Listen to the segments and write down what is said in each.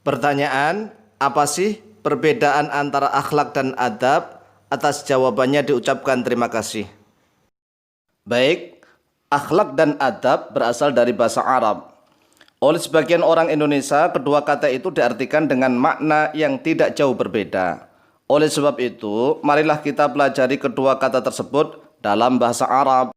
Pertanyaan, apa sih perbedaan antara akhlak dan adab? Atas jawabannya diucapkan terima kasih. Baik, akhlak dan adab berasal dari bahasa Arab. Oleh sebagian orang Indonesia, kedua kata itu diartikan dengan makna yang tidak jauh berbeda. Oleh sebab itu, marilah kita pelajari kedua kata tersebut dalam bahasa Arab.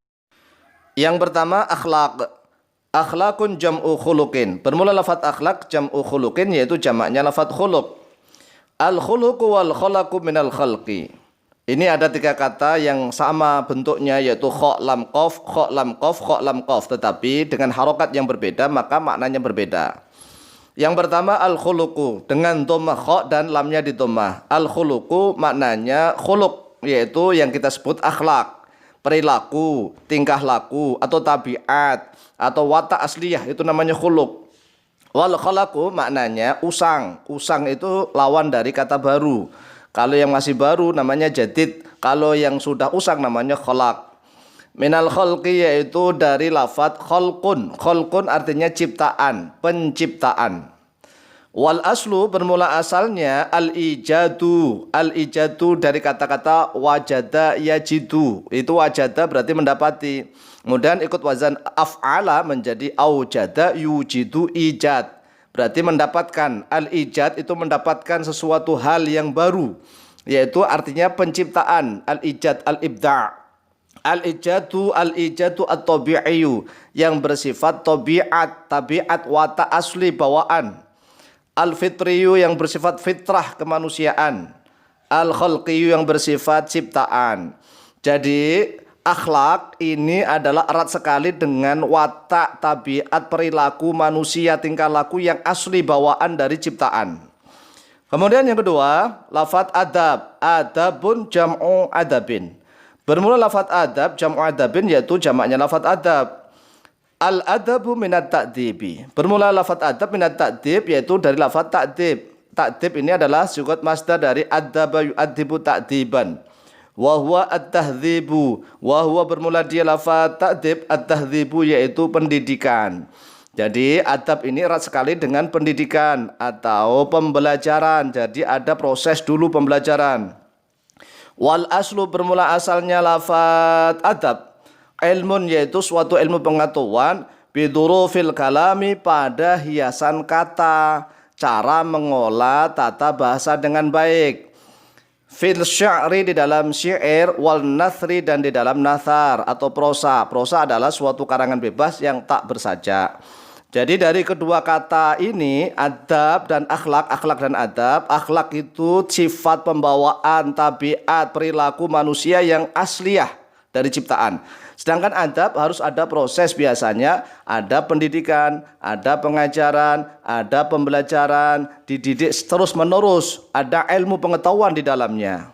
Yang pertama, akhlak. Akhlakun jam'u khuluqin. Bermula lafadz akhlak jam'u khuluqin, yaitu jamaknya lafadz khuluq. Al-khuluqu wal khalaqu minal khalqi. Ini ada tiga kata yang sama bentuknya, yaitu kha lam qaf, kha lam qaf, kha lam qaf, tetapi dengan harokat yang berbeda maka maknanya berbeda. Yang pertama al-khuluqu dengan dhammah kha dan lamnya di dhammah. Al-khuluqu maknanya khuluq, yaitu yang kita sebut akhlak, perilaku, tingkah laku atau tabiat atau watak asliyah, itu namanya khuluq. Wal khalaqu maknanya usang. Usang itu lawan dari kata baru. Kalau yang masih baru namanya jadid, kalau yang sudah usang namanya khalaq. Minal khalqi yaitu dari lafadz khalqun. Khalqun artinya ciptaan, penciptaan. Wal aslu bermula asalnya al-ijadu. Al-ijadu dari kata-kata wajada yajidu. Itu wajada berarti mendapati. Kemudian ikut wazan af'ala menjadi aujada yujidu ijad. Berarti mendapatkan. Al-ijad itu mendapatkan sesuatu hal yang baru, yaitu artinya penciptaan. Al-ijad, al-ibda'. Al-ijadu at-tabi'iyu, yang bersifat tabiat, tabiat watak asli bawaan. Al-fitriyu yang bersifat fitrah kemanusiaan. Al-khalqiyu yang bersifat ciptaan. Jadi akhlak ini adalah erat sekali dengan watak, tabiat, perilaku manusia, tingkah laku yang asli bawaan dari ciptaan. Kemudian yang kedua, lafadz adab. Adabun jam'u adabin. Bermula lafadz adab, jam'u adabin, yaitu jamaknya lafadz adab. Al-adabu minat ta'dibi. Bermula lafadz adab minat ta'dib, yaitu dari lafadz ta'dib. Ta'dib ini adalah sigat masdar dari adaba yu'adibu ta'diban. Wahwa at-tahdhibu. Wahwa bermula dia lafadz ta'dib, at-tahdhibu yaitu pendidikan. Jadi adab ini erat sekali dengan pendidikan atau pembelajaran. Jadi ada proses dulu pembelajaran. Wal aslu bermula asalnya lafadz adab. Ilmun yaitu suatu ilmu pengetahuan, bidurufil kalami pada hiasan kata, cara mengolah tata bahasa dengan baik. Fil sya'ri di dalam syair, wal nathri dan di dalam nathar atau prosa. Prosa adalah suatu karangan bebas yang tak bersajak. Jadi dari kedua kata ini, adab dan akhlak, akhlak dan adab. Akhlak itu sifat pembawaan, tabiat, perilaku manusia yang asliyah dari ciptaan. Sedangkan adab harus ada proses, biasanya ada pendidikan, ada pengajaran, ada pembelajaran, dididik terus menerus, ada ilmu pengetahuan di dalamnya.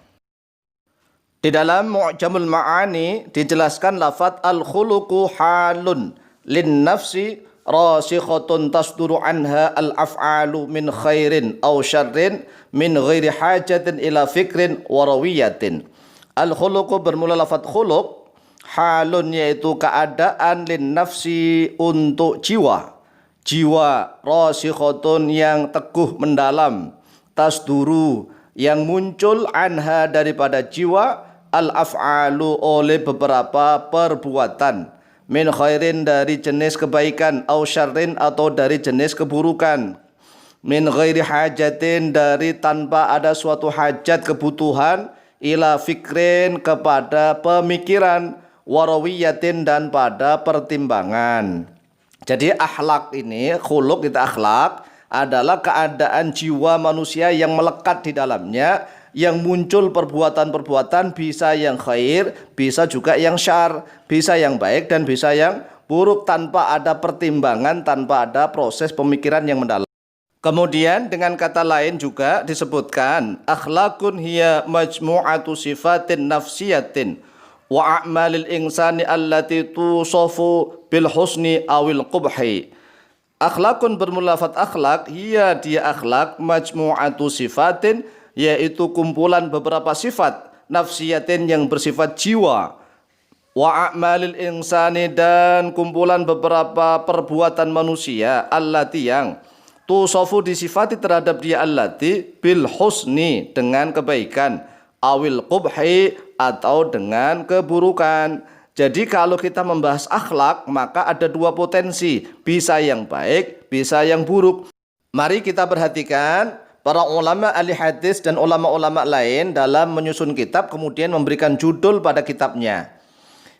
Di dalam Mu'jamul Ma'ani dijelaskan lafadz al-khuluqu halun lin nafsi rasikhatun tasduru anha al-af'alu min khairin aw syarrin min ghairi hajatin ila fikrin warawiyatin. Al-khuluqu bermula lafadz khuluq, halun yaitu keadaan lin nafsi untuk jiwa. Jiwa rasikhatun yang teguh mendalam, tasduru yang muncul anha daripada jiwa, al-af'alu oleh beberapa perbuatan, min khairin dari jenis kebaikan, au syarrin atau dari jenis keburukan, min ghairi hajatin dari tanpa ada suatu hajat kebutuhan, ila fikrin kepada pemikiran, warawiyatin dan pada pertimbangan. Jadi akhlak ini, khuluq itu akhlak adalah keadaan jiwa manusia yang melekat di dalamnya, yang muncul perbuatan-perbuatan, bisa yang khair, bisa juga yang syar, bisa yang baik dan bisa yang buruk, tanpa ada pertimbangan, tanpa ada proses pemikiran yang mendalam. Kemudian dengan kata lain juga disebutkan akhlakun hiya majmu'atu sifatin nafsiyatin wa a'malil insani allati tusofu bil husni awil qubhi. Akhlakun bermula lafadz akhlak, hiya dia akhlak, majmu'atu sifatin yaitu kumpulan beberapa sifat, nafsiyatin yang bersifat jiwa, wa a'malil insani dan kumpulan beberapa perbuatan manusia, allati yang tusofu disifati terhadap dia allati bil husni dengan kebaikan, awil qubhi atau dengan keburukan. Jadi kalau kita membahas akhlak maka ada dua potensi, bisa yang baik, bisa yang buruk. Mari kita perhatikan para ulama ahli hadis dan ulama-ulama lain dalam menyusun kitab kemudian memberikan judul pada kitabnya.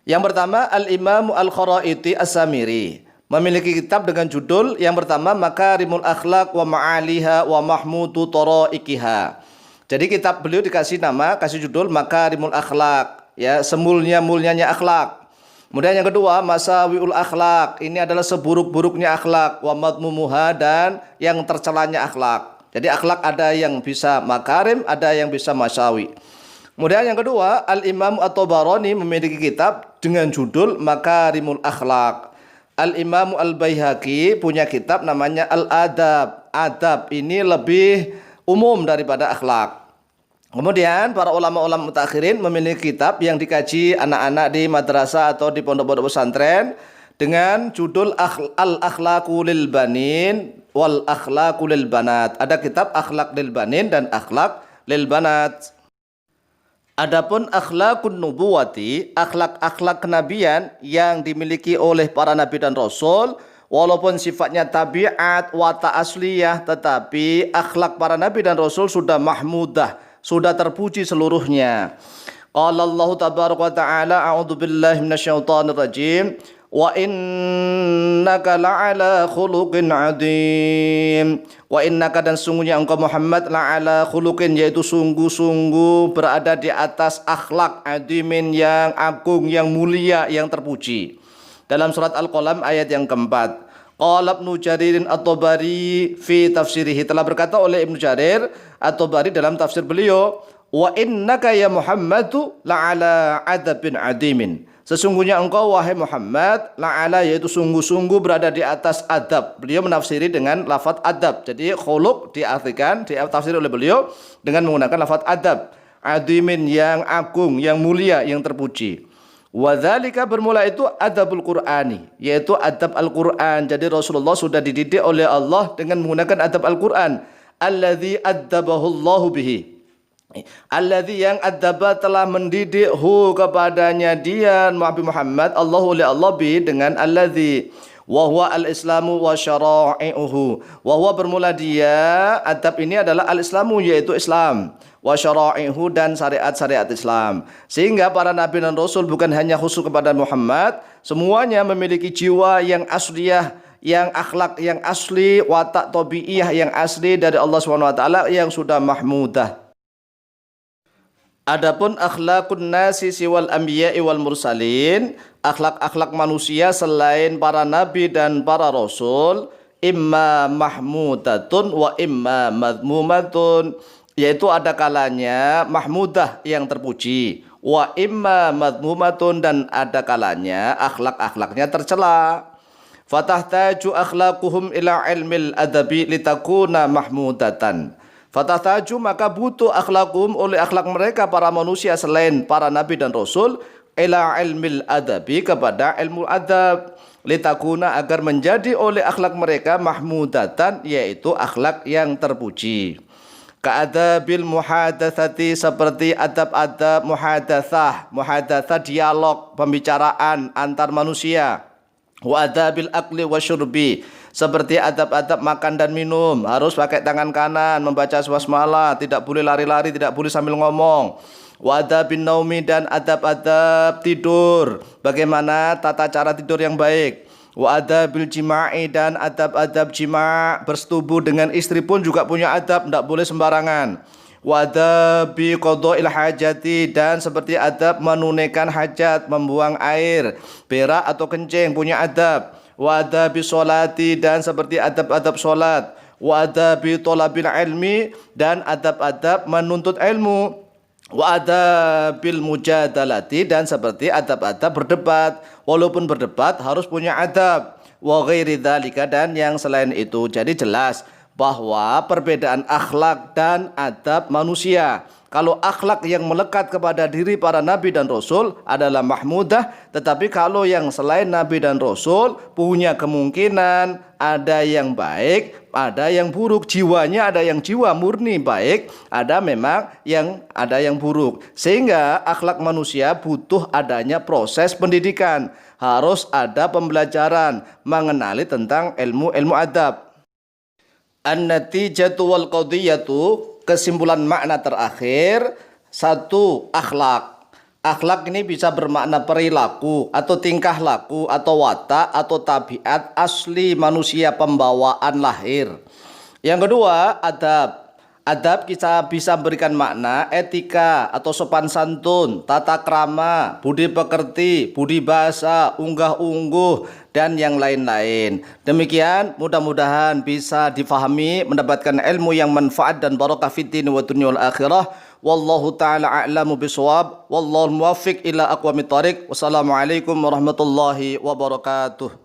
Yang pertama Al-Imam Al-Kharaiti As-Samiri memiliki kitab dengan judul yang pertama Makarimul Akhlak wa Ma'aliha wa Mahmudu Tara'ikiha. Jadi kitab beliau dikasih nama, kasih judul Makarimul Akhlak, ya, semulia-mulianya akhlak. Kemudian yang kedua Masawiul Akhlak, ini adalah seburuk-buruknya akhlak, wa madmumuha, dan yang tercelanya akhlak. Jadi akhlak ada yang bisa makarim, ada yang bisa masawi. Kemudian yang kedua Al-Imam At-Tabarani memiliki kitab dengan judul Makarimul Akhlak. Al-Imam Al-Baihaqi punya kitab namanya Al-Adab. Adab ini lebih umum daripada akhlak. Kemudian para ulama-ulama mutakhirin memiliki kitab yang dikaji anak-anak di madrasah atau di pondok-pondok pesantren dengan judul Al-Akhlaqu lil Banin wal Akhlaqu lil Banat. Ada kitab Akhlaq lil Banin dan Akhlaq lil Banat. Adapun akhlakun nubuwati, akhlak-akhlak kenabian yang dimiliki oleh para nabi dan rasul, walaupun sifatnya tabiat, watak asliyah, tetapi akhlak para nabi dan rasul sudah mahmudah, sudah terpuji seluruhnya. Qala Allah tabaraka wa ta'ala, a'udzu billahi minasyaitonir rajim. Wa innaka la'ala khuluqin adim. Wa innaka, dan sungguhnya engkau Muhammad, la'ala khuluqin, yaitu sungguh-sungguh berada di atas akhlak adimin, yang agung, yang mulia, yang terpuji. Dalam surat Al-Qalam ayat yang keempat. Qala Ibnu Jaririn At-Tabari fi tafsirihi, telah berkata oleh Ibnu Jarir At-Tabari dalam tafsir beliau, wa innaka ya Muhammadu la'ala adabin adimin. Sesungguhnya engkau wahai Muhammad la'ala, yaitu sungguh-sungguh berada di atas adab. Beliau menafsiri dengan lafaz adab. Jadi khuluq diartikan, ditafsir oleh beliau dengan menggunakan lafaz adab. Adimin, yang agung, yang mulia, yang terpuji. Wadzalika, bermula itu adabul Qur'ani, yaitu adab Al-Qur'an. Jadi Rasulullah sudah dididik oleh Allah dengan menggunakan adab Al-Qur'an. Alladzi addabahullahu bihi. Alladzi, yang adaba, telah mendidik hu kepadanya dia Nabi Muhammad, Allahu oleh Allah, bi dengan alladzi, wa huwa al-islamu wa syara'i'uhu. Wa huwa, bermula dia adab ini adalah al-islamu, yaitu Islam, wa syara'i'uhu, dan syariat-syariat Islam. Sehingga para nabi dan rasul bukan hanya khusus kepada Muhammad, semuanya memiliki jiwa yang asliyah, yang akhlak yang asli, watak tabi'iyah yang asli dari Allah SWT yang sudah mahmudah. Adapun akhlakun nasi siwal anbiya'i wal mursalin, akhlak-akhlak manusia selain para nabi dan para rasul, imma mahmudatun wa imma madmumatun, yaitu ada kalanya mahmudah, yang terpuji, wa imma madmumatun, dan ada kalanya akhlak-akhlaknya tercela. Fatahtaju akhlaquhum ila ilmil adabi litakuna mahmudatan. Fatahtaju, maka butuh akhlakum, oleh akhlak mereka para manusia selain para nabi dan rasul, ila ilmil adabi, kepada ilmu adab, litakuna, agar menjadi oleh akhlak mereka mahmudatan, yaitu akhlak yang terpuji. Ka'adabil muhadatsati, seperti adab-adab muhadatsah, muhadatsah dialog, pembicaraan antar manusia. Wa adabil akli wa syurbi, seperti adab-adab makan dan minum, harus pakai tangan kanan, membaca swasmala, tidak boleh lari-lari, tidak boleh sambil ngomong. Wa adabin naumi, dan adab-adab tidur, bagaimana tata cara tidur yang baik. Wa adabil jima'i, dan adab-adab jima', bersetubuh dengan istri pun juga punya adab, tidak boleh sembarangan. Wa adabi qadha'il hajati, dan seperti adab menunaikan hajat, membuang air, berak atau kencing, punya adab. Wa adabi sholati, dan seperti adab-adab sholat. Wa adabi thalabil ilmi, dan adab-adab menuntut ilmu. Wa adabil mujadalati, dan seperti adab-adab berdebat, walaupun berdebat harus punya adab. Wa ghairi dzalika, dan yang selain itu. Jadi jelas bahwa perbedaan akhlak dan adab manusia. kalau akhlak yang melekat kepada diri para nabi dan rasul adalah mahmudah, tetapi kalau yang selain nabi dan rasul punya kemungkinan ada yang baik, ada yang buruk. Jiwanya ada yang jiwa murni baik, ada yang buruk. Sehingga akhlak manusia butuh adanya proses pendidikan. Harus ada pembelajaran mengenali tentang ilmu adab. An-natijatu wal qadiyatu, kesimpulan makna terakhir, satu, akhlak. Akhlak ini bisa bermakna perilaku atau tingkah laku atau watak atau tabiat asli manusia, pembawaan lahir. Yang kedua, adab. Adab kita bisa berikan makna etika atau sopan santun, tata krama, budi pekerti, budi bahasa, unggah-ungguh, dan yang lain-lain. Demikian mudah-mudahan bisa difahami, mendapatkan ilmu yang manfaat dan barakah fid din wa dunya wal akhirah. Wallahu ta'ala a'lamu bisawab. Wallahu muwaffiq ila aqwamit thariq. Wassalamualaikum warahmatullahi wabarakatuh.